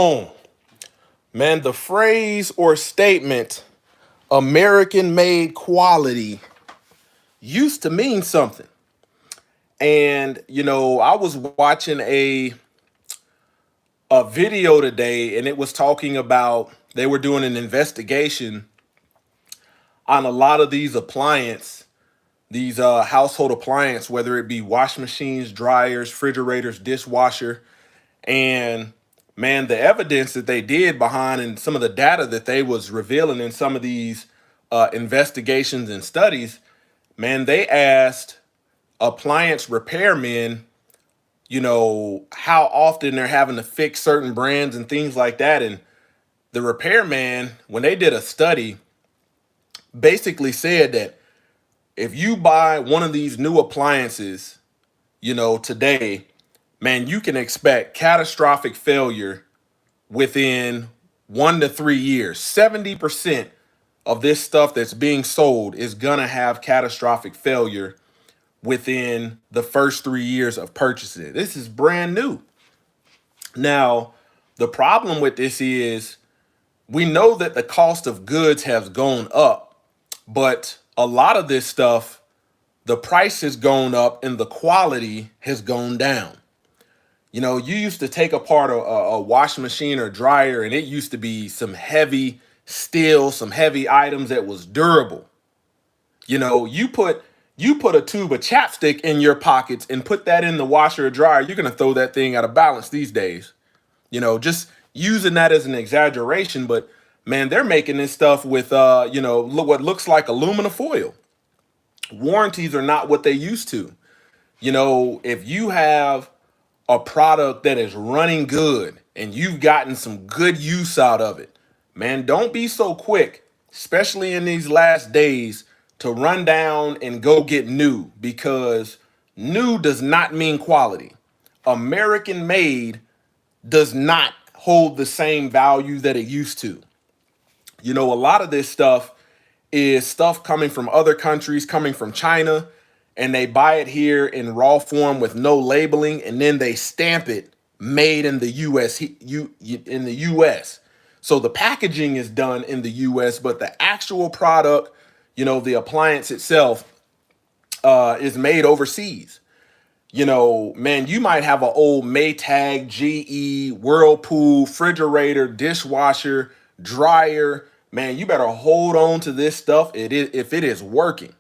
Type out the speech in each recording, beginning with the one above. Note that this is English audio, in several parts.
Oh, man, the phrase or statement American made quality used to mean something. And, I was watching a video today and it was talking about they were doing an investigation on a lot of these household appliance, whether it be wash machines, dryers, refrigerators, dishwasher. And man, the evidence that they did behind and some of the data that they was revealing in some of these investigations and studies, man, they asked appliance repairmen, how often they're having to fix certain brands and things like that. And the repairman, when they did a study, basically said that if you buy one of these new appliances, today, man, you can expect catastrophic failure within 1 to 3 years. 70% of this stuff that's being sold is gonna have catastrophic failure within the first 3 years of purchasing it. This is brand new. Now, the problem with this is we know that the cost of goods has gone up, but a lot of this stuff, the price has gone up and the quality has gone down. You used to take apart a washing machine or dryer, and it used to be some heavy steel, some heavy items that was durable. You put a tube of chapstick in your pockets and put that in the washer or dryer, you're gonna throw that thing out of balance these days. Just using that as an exaggeration, but man, they're making this stuff with what looks like aluminum foil. Warranties are not what they used to. If you have a product that is running good and you've gotten some good use out of it, man, don't be so quick, especially in these last days, to run down and go get new, because new does not mean quality. American made does not hold the same value that it used to. A lot of this stuff is stuff coming from other countries, coming from China, and they buy it here in raw form with no labeling, and then they stamp it made in the US, in the US. So the packaging is done in the US, but the actual product, the appliance itself, is made overseas. Man, you might have an old Maytag, GE, Whirlpool, refrigerator, dishwasher, dryer. Man, you better hold on to this stuff. If it is working.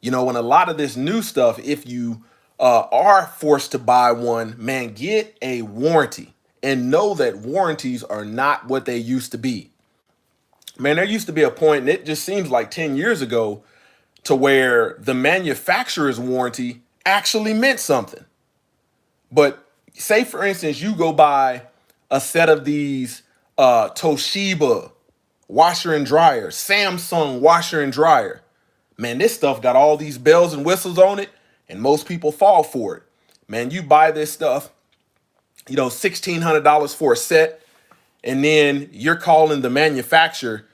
And a lot of this new stuff, if you are forced to buy one, man, get a warranty and know that warranties are not what they used to be. Man, there used to be a point, and it just seems like 10 years ago, to where the manufacturer's warranty actually meant something. But say, for instance, you go buy a set of these Toshiba washer and dryer, Samsung washer and dryer. Man, this stuff got all these bells and whistles on it, and most people fall for it. Man, you buy this stuff, $1,600 for a set, and then you're calling the manufacturer.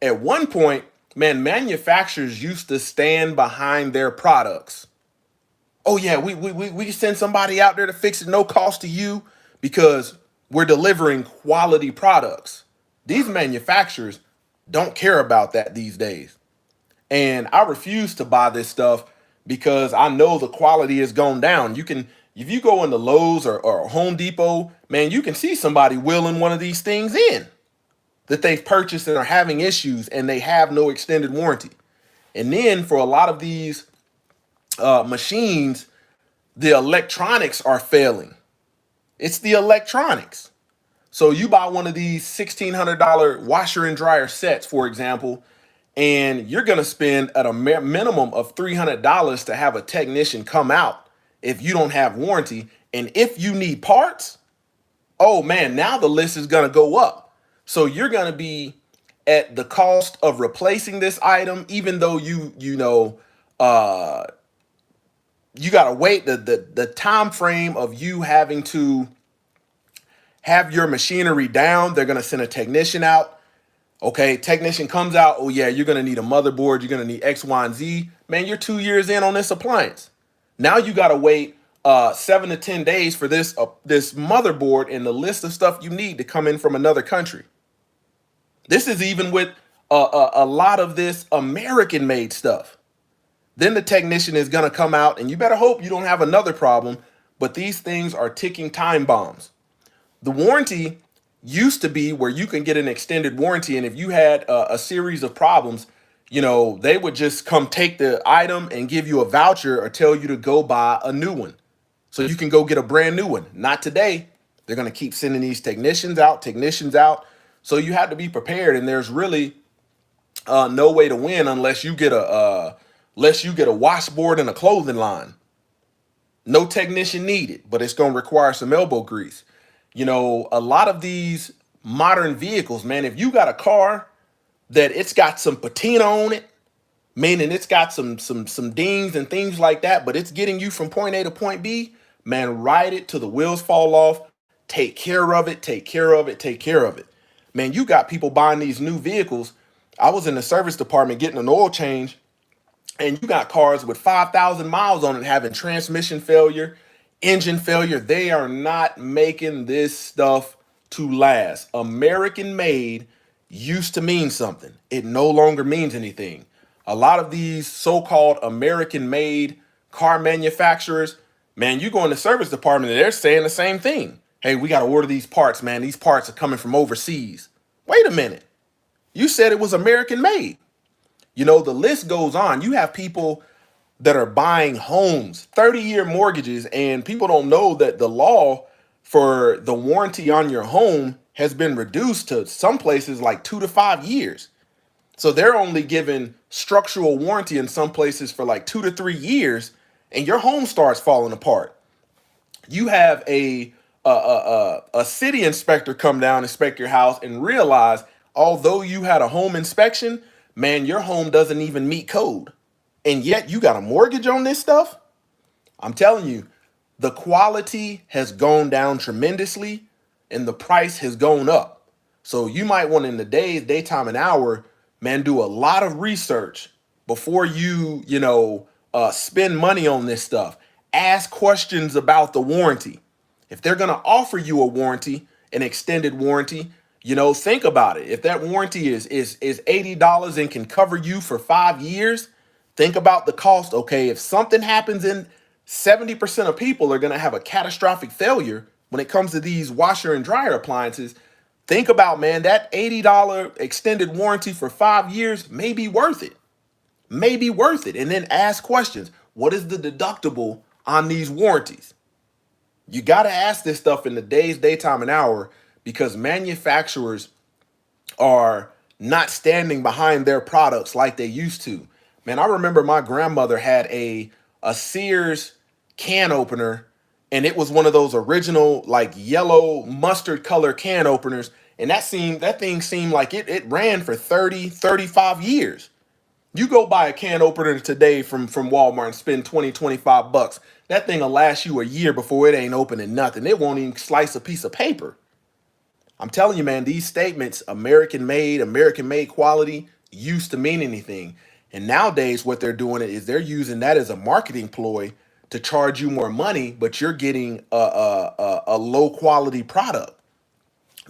At one point, man, manufacturers used to stand behind their products. Oh yeah, we send somebody out there to fix it, no cost to you, because we're delivering quality products. These manufacturers don't care about that these days. And I refuse to buy this stuff because I know the quality has gone down. If you go into Lowe's or Home Depot, man, you can see somebody wheeling one of these things in that they've purchased and are having issues, and they have no extended warranty. And then for a lot of these machines, the electronics are failing. It's the electronics. So you buy one of these $1,600 washer and dryer sets, for example, and you're going to spend at a minimum of $300 to have a technician come out if you don't have warranty. And if you need parts, oh man, now the list is going to go up. So you're going to be at the cost of replacing this item, even though you got to wait the time frame of you having to have your machinery down. They're going to send a technician out. Okay, technician comes out. Oh yeah, you're going to need a motherboard. You're going to need X, Y, and Z. Man, you're 2 years in on this appliance. Now you got to wait 7 to 10 days for this motherboard and the list of stuff you need to come in from another country. This is even with a lot of this American made stuff. Then the technician is going to come out, and you better hope you don't have another problem. But these things are ticking time bombs. The warranty used to be where you can get an extended warranty, and if you had a series of problems, they would just come take the item and give you a voucher or tell you to go buy a new one. So you can go get a brand new one. Not today. They're going to keep sending these technicians out. So you have to be prepared, and there's really no way to win unless you get a washboard and a clothing line. No technician needed, but it's going to require some elbow grease. A lot of these modern vehicles, man, if you got a car that it's got some patina on it, meaning it's got some dings and things like that, but it's getting you from point A to point B, man, ride it till the wheels fall off. Take care of it, take care of it, take care of it. Man, you got people buying these new vehicles. I was in the service department getting an oil change, and you got cars with 5,000 miles on it having transmission failure, engine failure. They are not making this stuff to last. American made used to mean something. It no longer means anything. A lot of these so-called American made car manufacturers, man, you go in the service department and they're saying the same thing. Hey, we got to order these parts, man. These parts are coming from overseas. Wait a minute. You said it was American made. The list goes on. You have people that are buying homes, 30-year mortgages, and people don't know that the law for the warranty on your home has been reduced to some places like 2 to 5 years. So they're only giving structural warranty in some places for like 2 to 3 years, and your home starts falling apart. You have a city inspector come down, inspect your house, and realize, although you had a home inspection, man, your home doesn't even meet code. And yet you got a mortgage on this stuff. I'm telling you, the quality has gone down tremendously and the price has gone up. So you might want, in the daytime and hour, man, do a lot of research before you spend money on this stuff. Ask questions about the warranty. If they're going to offer you a warranty, an extended warranty, think about it. If that warranty is $80 and can cover you for 5 years, think about the cost. Okay, if something happens, in 70% of people are going to have a catastrophic failure when it comes to these washer and dryer appliances. Think about, man, that $80 extended warranty for 5 years may be worth it. May be worth it. And then ask questions. What is the deductible on these warranties? You got to ask this stuff in the daytime and hour, because manufacturers are not standing behind their products like they used to. Man, I remember my grandmother had a Sears can opener, and it was one of those original like yellow mustard color can openers. And that thing seemed like it ran for 30, 35 years. You go buy a can opener today from Walmart and spend 20, 25 bucks. That thing will last you a year before it ain't opening nothing. It won't even slice a piece of paper. I'm telling you, man, these statements, American made quality, used to mean anything. And nowadays what they're doing is they're using that as a marketing ploy to charge you more money, but you're getting a low quality product.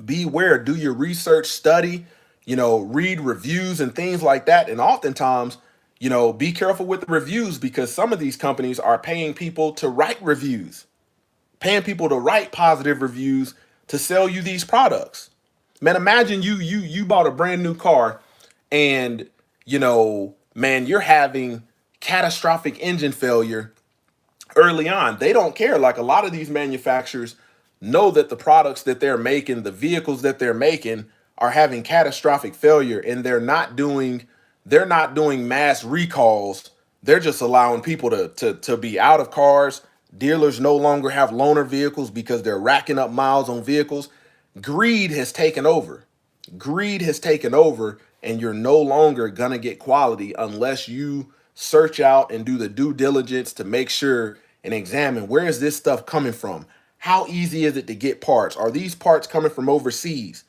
Beware, do your research, study, read reviews and things like that. And oftentimes, be careful with the reviews, because some of these companies are paying people to write reviews, paying people to write positive reviews to sell you these products. Man, imagine you bought a brand new car and, man, you're having catastrophic engine failure early on. They don't care. Like, a lot of these manufacturers know that the products that they're making, the vehicles that they're making, are having catastrophic failure, and they're not doing mass recalls. They're just allowing people to be out of cars. Dealers no longer have loaner vehicles because they're racking up miles on vehicles. Greed has taken over. Greed has taken over, and you're no longer going to get quality unless you search out and do the due diligence to make sure and examine, where is this stuff coming from? How easy is it to get parts? Are these parts coming from overseas?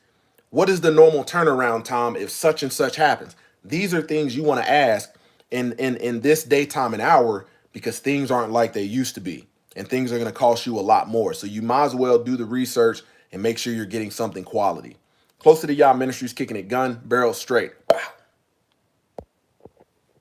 What is the normal turnaround time if such and such happens? These are things you want to ask in this daytime and hour, because things aren't like they used to be. and things are going to cost you a lot more. So you might as well do the research and make sure you're getting something quality. Close to the Yacht Ministries, kicking it gun barrel straight.